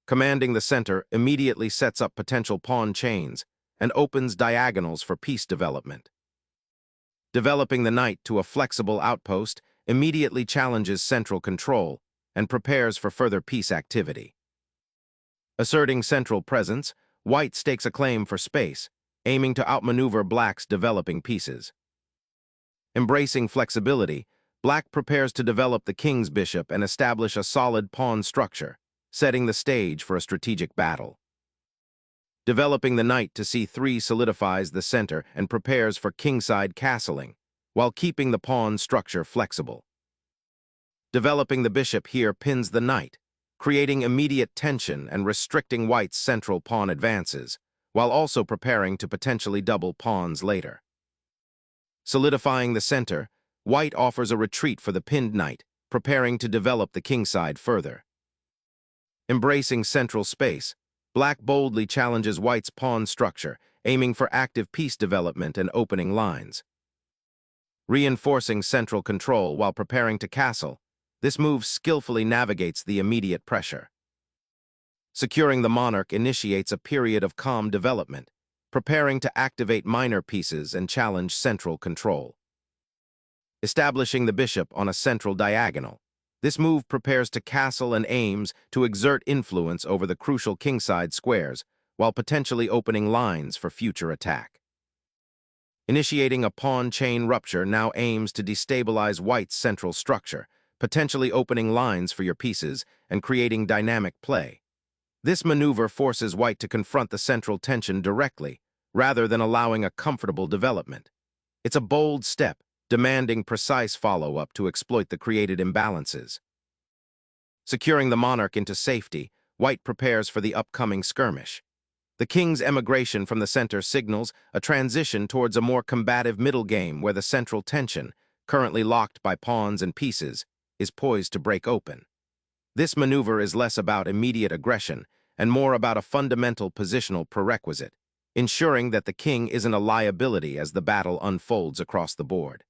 Commanding the center immediately sets up potential pawn chains and opens diagonals for piece development. Developing the knight to a flexible outpost immediately challenges central control and prepares for further piece activity. Asserting central presence, white stakes a claim for space, aiming to outmaneuver black's developing pieces. Embracing flexibility, black prepares to develop the king's bishop and establish a solid pawn structure, setting the stage for a strategic battle. Developing the knight to c3 solidifies the center and prepares for kingside castling, while keeping the pawn structure flexible. Developing the bishop here pins the knight, creating immediate tension and restricting white's central pawn advances, while also preparing to potentially double pawns later. Solidifying the center, white offers a retreat for the pinned knight, preparing to develop the kingside further. Embracing central space, black boldly challenges white's pawn structure, aiming for active piece development and opening lines. Reinforcing central control while preparing to castle, this move skillfully navigates the immediate pressure. Securing the monarch initiates a period of calm development, preparing to activate minor pieces and challenge central control. Establishing the bishop on a central diagonal, this move prepares to castle and aims to exert influence over the crucial kingside squares, while potentially opening lines for future attack. Initiating a pawn chain rupture now aims to destabilize white's central structure, potentially opening lines for your pieces and creating dynamic play. This maneuver forces white to confront the central tension directly, rather than allowing a comfortable development. It's a bold step, demanding precise follow-up to exploit the created imbalances. Securing the monarch into safety, white prepares for the upcoming skirmish. The king's emigration from the center signals a transition towards a more combative middle game where the central tension, currently locked by pawns and pieces, is poised to break open. This maneuver is less about immediate aggression and more about a fundamental positional prerequisite, ensuring that the king isn't a liability as the battle unfolds across the board.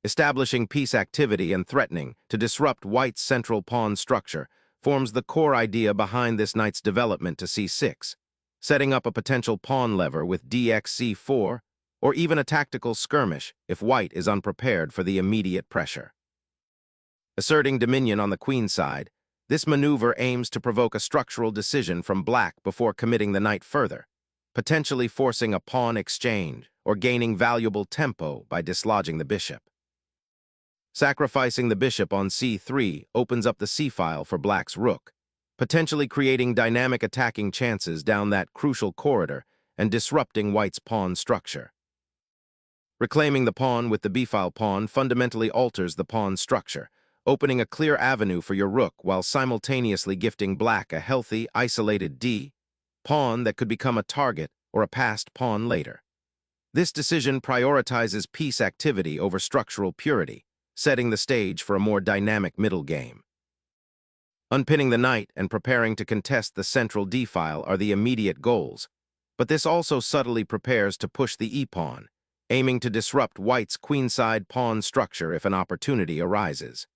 Establishing piece activity and threatening to disrupt white's central pawn structure forms the core idea behind this knight's development to c6, setting up a potential pawn lever with dx-c4, or even a tactical skirmish if white is unprepared for the immediate pressure. Asserting dominion on the queen side, this maneuver aims to provoke a structural decision from black before committing the knight further, potentially forcing a pawn exchange or gaining valuable tempo by dislodging the bishop. Sacrificing the bishop on c3 opens up the c-file for black's rook, potentially creating dynamic attacking chances down that crucial corridor and disrupting white's pawn structure. Reclaiming the pawn with the b-file pawn fundamentally alters the pawn structure, opening a clear avenue for your rook while simultaneously gifting black a healthy, isolated d-pawn that could become a target or a passed pawn later. This decision prioritizes piece activity over structural purity, setting the stage for a more dynamic middle game. Unpinning the knight and preparing to contest the central d-file are the immediate goals, but this also subtly prepares to push the e-pawn, aiming to disrupt white's queenside pawn structure if an opportunity arises.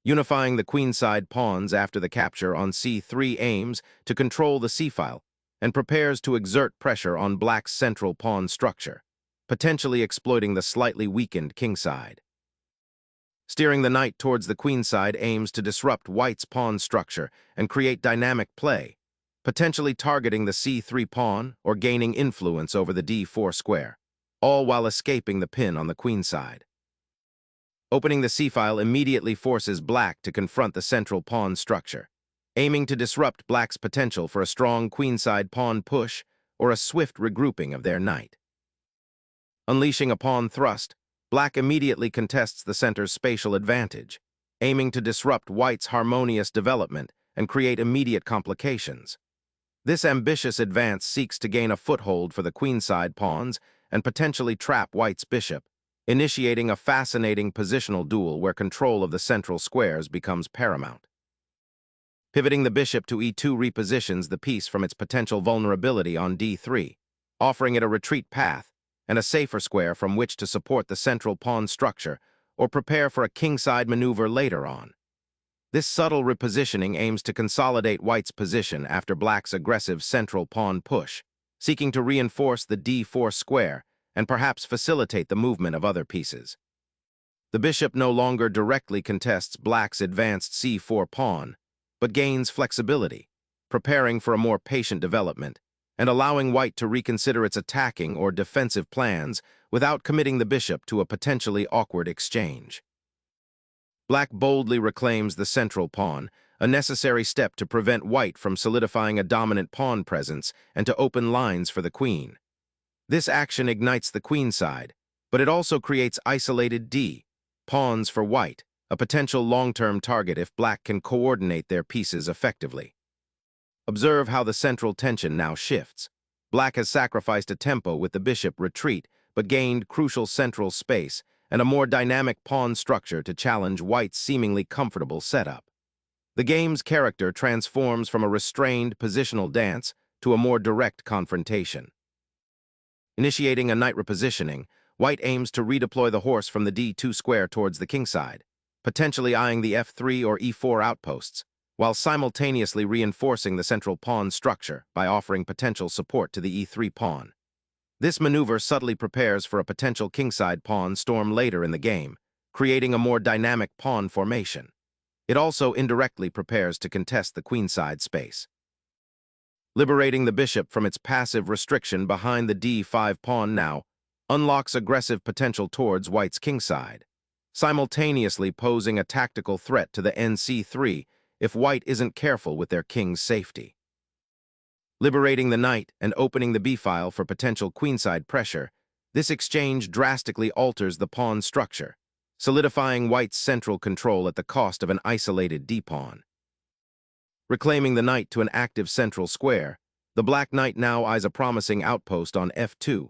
Unifying the queenside pawns after the capture on c3 aims to control the c-file and prepares to exert pressure on black's central pawn structure, potentially exploiting the slightly weakened kingside. Steering the knight towards the queenside aims to disrupt white's pawn structure and create dynamic play, potentially targeting the c3 pawn or gaining influence over the d4 square, all while escaping the pin on the queenside. Opening the c-file immediately forces black to confront the central pawn structure, aiming to disrupt black's potential for a strong queenside pawn push or a swift regrouping of their knight. Unleashing a pawn thrust, black immediately contests the center's spatial advantage, aiming to disrupt white's harmonious development and create immediate complications. This ambitious advance seeks to gain a foothold for the queenside pawns and potentially trap white's bishop, initiating a fascinating positional duel where control of the central squares becomes paramount. Pivoting the bishop to e2 repositions the piece from its potential vulnerability on d3, offering it a retreat path and a safer square from which to support the central pawn structure or prepare for a kingside maneuver later on. This subtle repositioning aims to consolidate white's position after black's aggressive central pawn push, seeking to reinforce the d4 square and perhaps facilitate the movement of other pieces. The bishop no longer directly contests black's advanced c4 pawn, but gains flexibility, preparing for a more patient development and allowing white to reconsider its attacking or defensive plans without committing the bishop to a potentially awkward exchange. Black boldly reclaims the central pawn, a necessary step to prevent white from solidifying a dominant pawn presence and to open lines for the queen. This action ignites the queen side, but it also creates isolated pawns for white, a potential long-term target if black can coordinate their pieces effectively. Observe how the central tension now shifts. Black has sacrificed a tempo with the bishop retreat, but gained crucial central space and a more dynamic pawn structure to challenge white's seemingly comfortable setup. The game's character transforms from a restrained positional dance to a more direct confrontation. Initiating a knight repositioning, white aims to redeploy the horse from the d2 square towards the kingside, potentially eyeing the f3 or e4 outposts, while simultaneously reinforcing the central pawn structure by offering potential support to the e3 pawn. This maneuver subtly prepares for a potential kingside pawn storm later in the game, creating a more dynamic pawn formation. It also indirectly prepares to contest the queenside space. Liberating the bishop from its passive restriction behind the d5 pawn now unlocks aggressive potential towards white's kingside, simultaneously posing a tactical threat to the nc3 if white isn't careful with their king's safety. Liberating the knight and opening the b-file for potential queenside pressure, this exchange drastically alters the pawn structure, solidifying white's central control at the cost of an isolated d-pawn. Reclaiming the knight to an active central square, the black knight now eyes a promising outpost on f2,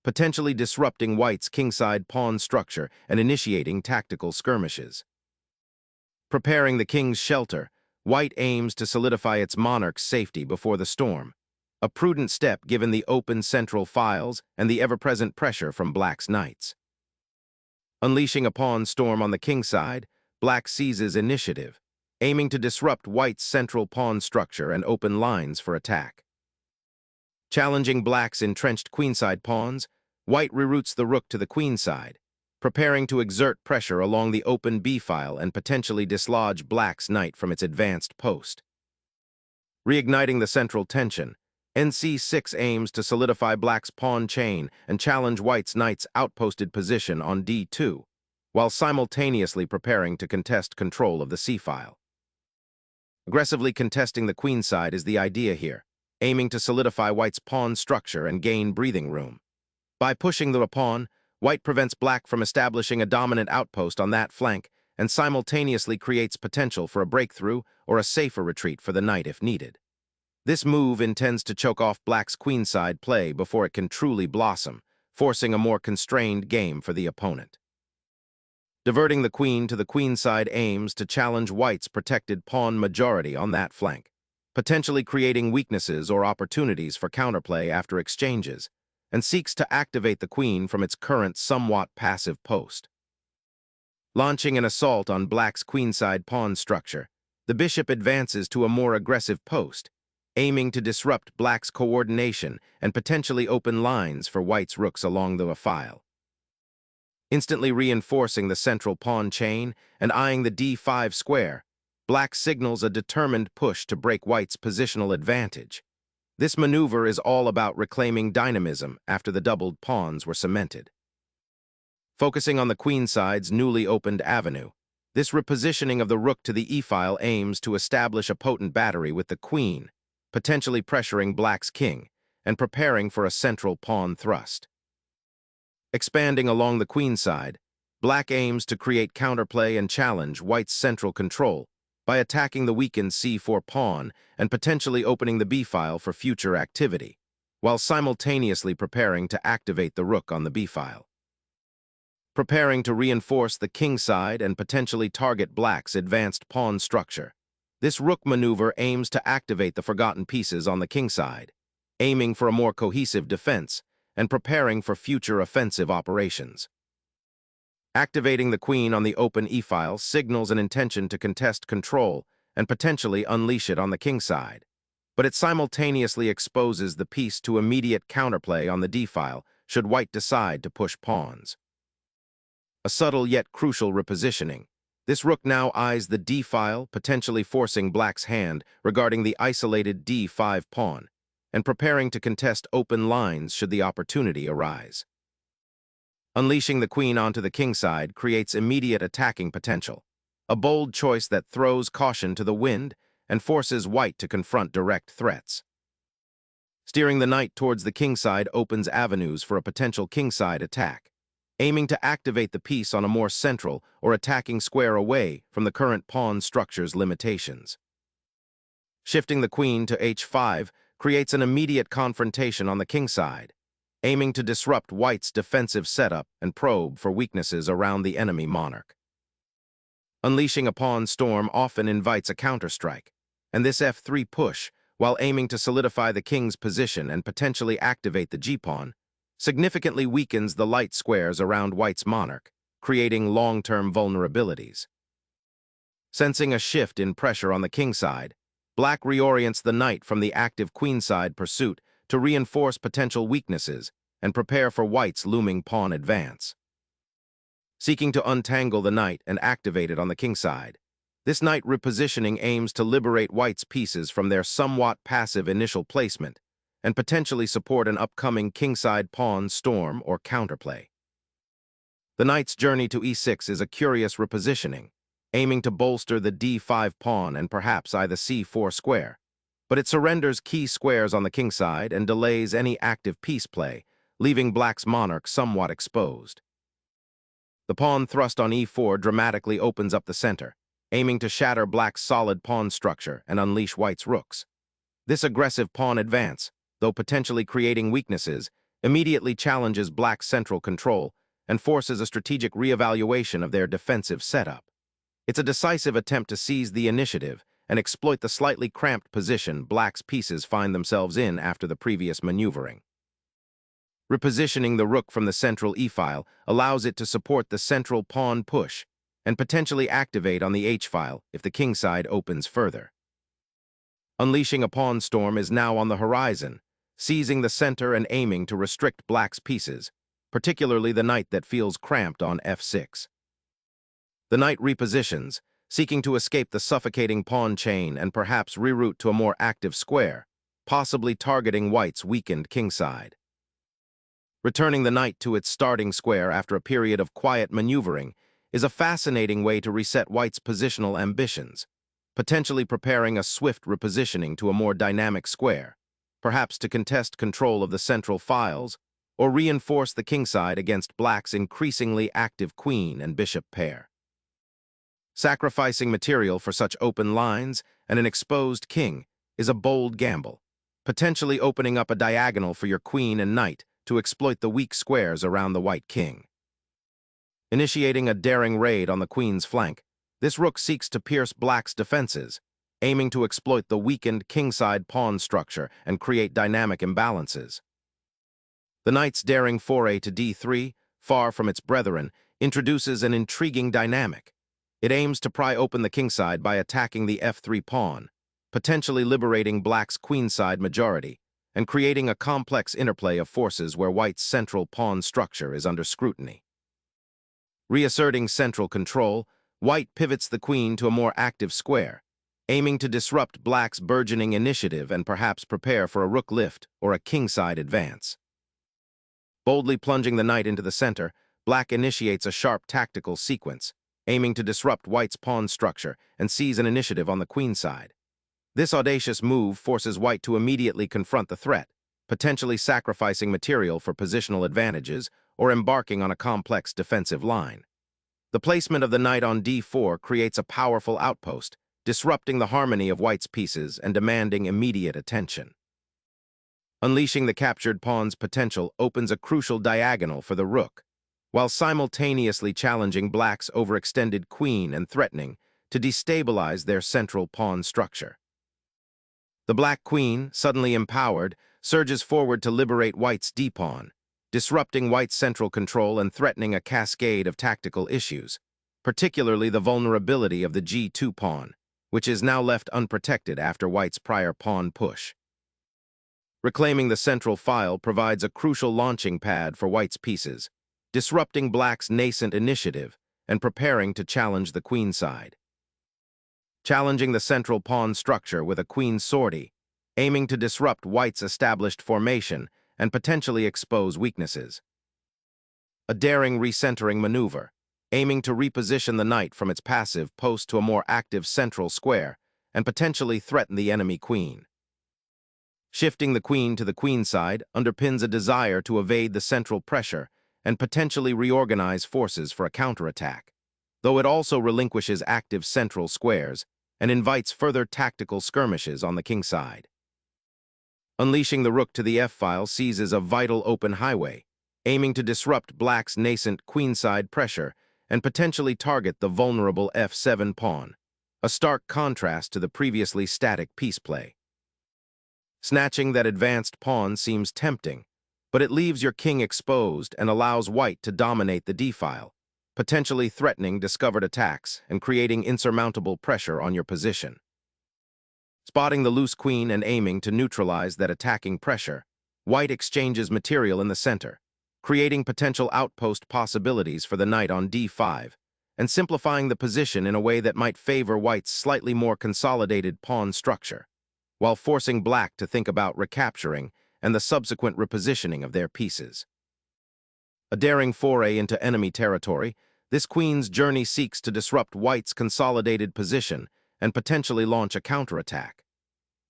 potentially disrupting white's kingside pawn structure and initiating tactical skirmishes. Preparing the king's shelter, white aims to solidify its monarch's safety before the storm, a prudent step given the open central files and the ever-present pressure from black's knights. Unleashing a pawn storm on the kingside, black seizes initiative, aiming to disrupt white's central pawn structure and open lines for attack. Challenging black's entrenched queenside pawns, white reroutes the rook to the queenside, preparing to exert pressure along the open b-file and potentially dislodge black's knight from its advanced post. Reigniting the central tension, nc6 aims to solidify black's pawn chain and challenge white's knight's outposted position on d2, while simultaneously preparing to contest control of the c-file. Aggressively contesting the queenside is the idea here, aiming to solidify white's pawn structure and gain breathing room. By pushing the pawn, white prevents black from establishing a dominant outpost on that flank and simultaneously creates potential for a breakthrough or a safer retreat for the knight if needed. This move intends to choke off black's queenside play before it can truly blossom, forcing a more constrained game for the opponent. Diverting the queen to the queenside aims to challenge white's protected pawn majority on that flank, potentially creating weaknesses or opportunities for counterplay after exchanges, and seeks to activate the queen from its current somewhat passive post. Launching an assault on black's queenside pawn structure, the bishop advances to a more aggressive post, aiming to disrupt black's coordination and potentially open lines for white's rooks along the file. Instantly reinforcing the central pawn chain and eyeing the d5 square, black signals a determined push to break white's positional advantage. This maneuver is all about reclaiming dynamism after the doubled pawns were cemented. Focusing on the queenside's newly opened avenue, this repositioning of the rook to the e-file aims to establish a potent battery with the queen, potentially pressuring black's king and preparing for a central pawn thrust. Expanding along the queenside, black aims to create counterplay and challenge white's central control by attacking the weakened c4 pawn and potentially opening the b-file for future activity, while simultaneously preparing to activate the rook on the b-file. Preparing to reinforce the kingside and potentially target black's advanced pawn structure, this rook maneuver aims to activate the forgotten pieces on the kingside, aiming for a more cohesive defense and preparing for future offensive operations. Activating the queen on the open e-file signals an intention to contest control and potentially unleash it on the king side. But it simultaneously exposes the piece to immediate counterplay on the d-file should white decide to push pawns. A subtle yet crucial repositioning. This rook now eyes the d-file, potentially forcing black's hand regarding the isolated d5 pawn, and preparing to contest open lines should the opportunity arise. Unleashing the queen onto the king side creates immediate attacking potential, a bold choice that throws caution to the wind and forces white to confront direct threats. Steering the knight towards the king side opens avenues for a potential kingside attack, aiming to activate the piece on a more central or attacking square away from the current pawn structure's limitations. Shifting the queen to h5 creates an immediate confrontation on the king side, aiming to disrupt white's defensive setup and probe for weaknesses around the enemy monarch. Unleashing a pawn storm often invites a counterstrike, and this f3 push, while aiming to solidify the king's position and potentially activate the g-pawn, significantly weakens the light squares around white's monarch, creating long-term vulnerabilities. Sensing a shift in pressure on the king side, black reorients the knight from the active queenside pursuit to reinforce potential weaknesses and prepare for white's looming pawn advance. Seeking to untangle the knight and activate it on the king side, this knight repositioning aims to liberate white's pieces from their somewhat passive initial placement and potentially support an upcoming kingside pawn storm or counterplay. The knight's journey to e6 is a curious repositioning, aiming to bolster the d5 pawn and perhaps the c4 square, but it surrenders key squares on the king side and delays any active piece play, leaving black's monarch somewhat exposed. The pawn thrust on e4 dramatically opens up the center, aiming to shatter black's solid pawn structure and unleash white's rooks. This aggressive pawn advance, though potentially creating weaknesses, immediately challenges black's central control and forces a strategic reevaluation of their defensive setup. It's a decisive attempt to seize the initiative and exploit the slightly cramped position black's pieces find themselves in after the previous maneuvering. Repositioning the rook from the central e-file allows it to support the central pawn push and potentially activate on the h-file if the king side opens further. Unleashing a pawn storm is now on the horizon, seizing the center and aiming to restrict black's pieces, particularly the knight that feels cramped on f6. The knight repositions, seeking to escape the suffocating pawn chain and perhaps reroute to a more active square, possibly targeting white's weakened kingside. Returning the knight to its starting square after a period of quiet maneuvering is a fascinating way to reset white's positional ambitions, potentially preparing a swift repositioning to a more dynamic square, perhaps to contest control of the central files or reinforce the kingside against black's increasingly active queen and bishop pair. Sacrificing material for such open lines and an exposed king is a bold gamble, potentially opening up a diagonal for your queen and knight to exploit the weak squares around the white king. Initiating a daring raid on the queen's flank, this rook seeks to pierce black's defenses, aiming to exploit the weakened kingside pawn structure and create dynamic imbalances. The knight's daring foray to d3, far from its brethren, introduces an intriguing dynamic. It aims to pry open the kingside by attacking the f3 pawn, potentially liberating black's queenside majority, and creating a complex interplay of forces where white's central pawn structure is under scrutiny. Reasserting central control, white pivots the queen to a more active square, aiming to disrupt black's burgeoning initiative and perhaps prepare for a rook lift or a kingside advance. Boldly plunging the knight into the center, black initiates a sharp tactical sequence, aiming to disrupt white's pawn structure and seize an initiative on the queenside. This audacious move forces white to immediately confront the threat, potentially sacrificing material for positional advantages or embarking on a complex defensive line. The placement of the knight on d4 creates a powerful outpost, disrupting the harmony of white's pieces and demanding immediate attention. Unleashing the captured pawn's potential opens a crucial diagonal for the rook, while simultaneously challenging black's overextended queen and threatening to destabilize their central pawn structure. The black queen, suddenly empowered, surges forward to liberate white's d-pawn, disrupting white's central control and threatening a cascade of tactical issues, particularly the vulnerability of the G2 pawn, which is now left unprotected after white's prior pawn push. Reclaiming the central file provides a crucial launching pad for white's pieces, disrupting black's nascent initiative and preparing to challenge the queenside. Challenging the central pawn structure with a queen sortie, aiming to disrupt white's established formation and potentially expose weaknesses. A daring recentering maneuver, aiming to reposition the knight from its passive post to a more active central square and potentially threaten the enemy queen. Shifting the queen to the queenside underpins a desire to evade the central pressure and potentially reorganize forces for a counterattack, though it also relinquishes active central squares and invites further tactical skirmishes on the kingside. Unleashing the rook to the f-file seizes a vital open highway, aiming to disrupt black's nascent queenside pressure and potentially target the vulnerable f7 pawn, a stark contrast to the previously static piece play. Snatching that advanced pawn seems tempting, but it leaves your king exposed and allows white to dominate the d-file, potentially threatening discovered attacks and creating insurmountable pressure on your position. Spotting the loose queen and aiming to neutralize that attacking pressure, white exchanges material in the center, creating potential outpost possibilities for the knight on d5, and simplifying the position in a way that might favor white's slightly more consolidated pawn structure, while forcing black to think about recapturing and the subsequent repositioning of their pieces. A daring foray into enemy territory, this queen's journey seeks to disrupt white's consolidated position and potentially launch a counterattack.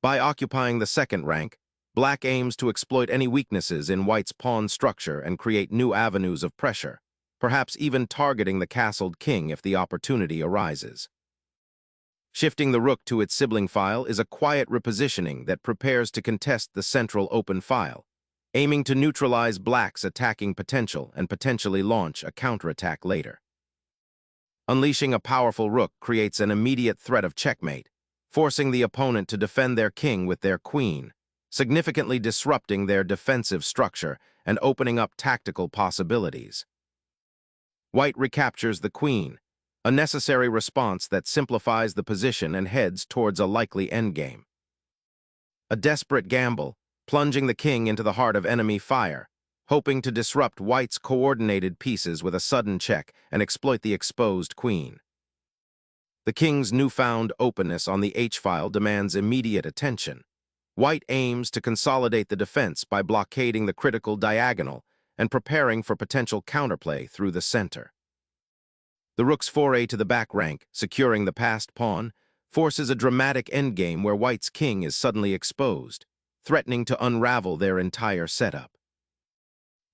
By occupying the second rank, black aims to exploit any weaknesses in white's pawn structure and create new avenues of pressure, perhaps even targeting the castled king if the opportunity arises. Shifting the rook to its sibling file is a quiet repositioning that prepares to contest the central open file, aiming to neutralize black's attacking potential and potentially launch a counterattack later. Unleashing a powerful rook creates an immediate threat of checkmate, forcing the opponent to defend their king with their queen, significantly disrupting their defensive structure and opening up tactical possibilities. White recaptures the queen, a necessary response that simplifies the position and heads towards a likely endgame. A desperate gamble, plunging the king into the heart of enemy fire, hoping to disrupt white's coordinated pieces with a sudden check and exploit the exposed queen. The king's newfound openness on the h-file demands immediate attention. White aims to consolidate the defense by blockading the critical diagonal and preparing for potential counterplay through the center. The rook's foray to the back rank, securing the passed pawn, forces a dramatic endgame where white's king is suddenly exposed, threatening to unravel their entire setup.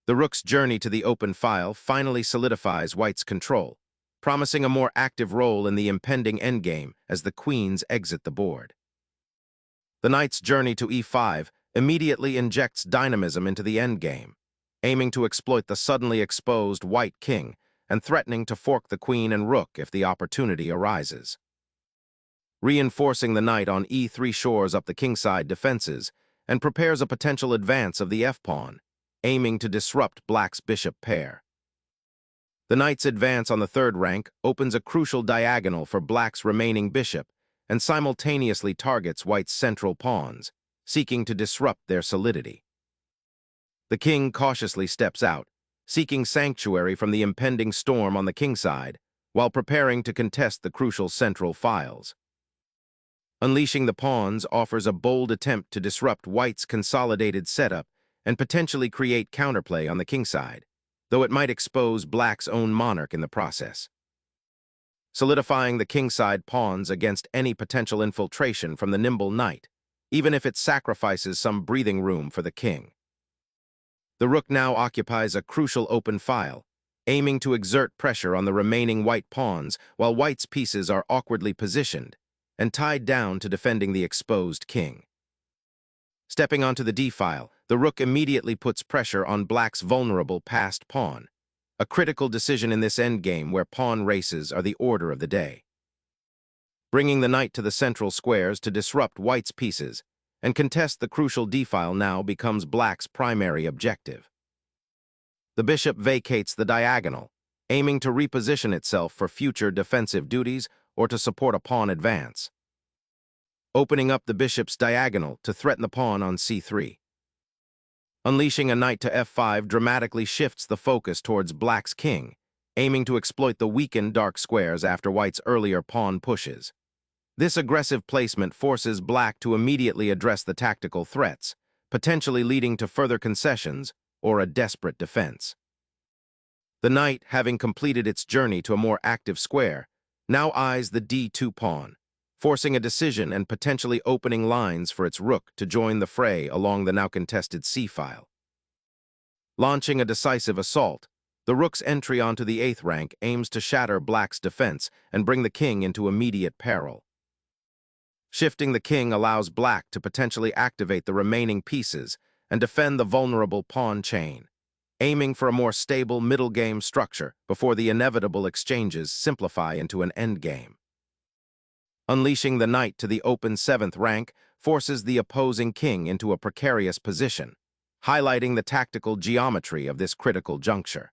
The rook's journey to the open file finally solidifies white's control, promising a more active role in the impending endgame as the queens exit the board. The knight's journey to e5 immediately injects dynamism into the endgame, aiming to exploit the suddenly exposed white king and threatening to fork the queen and rook if the opportunity arises. Reinforcing the knight on e3 shores up the kingside defenses and prepares a potential advance of the f-pawn, aiming to disrupt black's bishop pair. The knight's advance on the third rank opens a crucial diagonal for black's remaining bishop and simultaneously targets white's central pawns, seeking to disrupt their solidity. The king cautiously steps out, seeking sanctuary from the impending storm on the kingside, while preparing to contest the crucial central files. Unleashing the pawns offers a bold attempt to disrupt white's consolidated setup and potentially create counterplay on the kingside, though it might expose black's own monarch in the process. Solidifying the kingside pawns against any potential infiltration from the nimble knight, even if it sacrifices some breathing room for the king. The rook now occupies a crucial open file, aiming to exert pressure on the remaining white pawns while white's pieces are awkwardly positioned and tied down to defending the exposed king. Stepping onto the d-file, the rook immediately puts pressure on black's vulnerable passed pawn, a critical decision in this endgame where pawn races are the order of the day. Bringing the knight to the central squares to disrupt white's pieces and contest the crucial d-file now becomes black's primary objective. The bishop vacates the diagonal, aiming to reposition itself for future defensive duties or to support a pawn advance. Opening up the bishop's diagonal to threaten the pawn on c3. Unleashing a knight to f5 dramatically shifts the focus towards black's king, aiming to exploit the weakened dark squares after white's earlier pawn pushes. This aggressive placement forces black to immediately address the tactical threats, potentially leading to further concessions or a desperate defense. The knight, having completed its journey to a more active square, now eyes the d2 pawn, forcing a decision and potentially opening lines for its rook to join the fray along the now contested c-file. Launching a decisive assault, the rook's entry onto the 8th rank aims to shatter black's defense and bring the king into immediate peril. Shifting the king allows black to potentially activate the remaining pieces and defend the vulnerable pawn chain, aiming for a more stable middle-game structure before the inevitable exchanges simplify into an endgame. Unleashing the knight to the open 7th rank forces the opposing king into a precarious position, highlighting the tactical geometry of this critical juncture.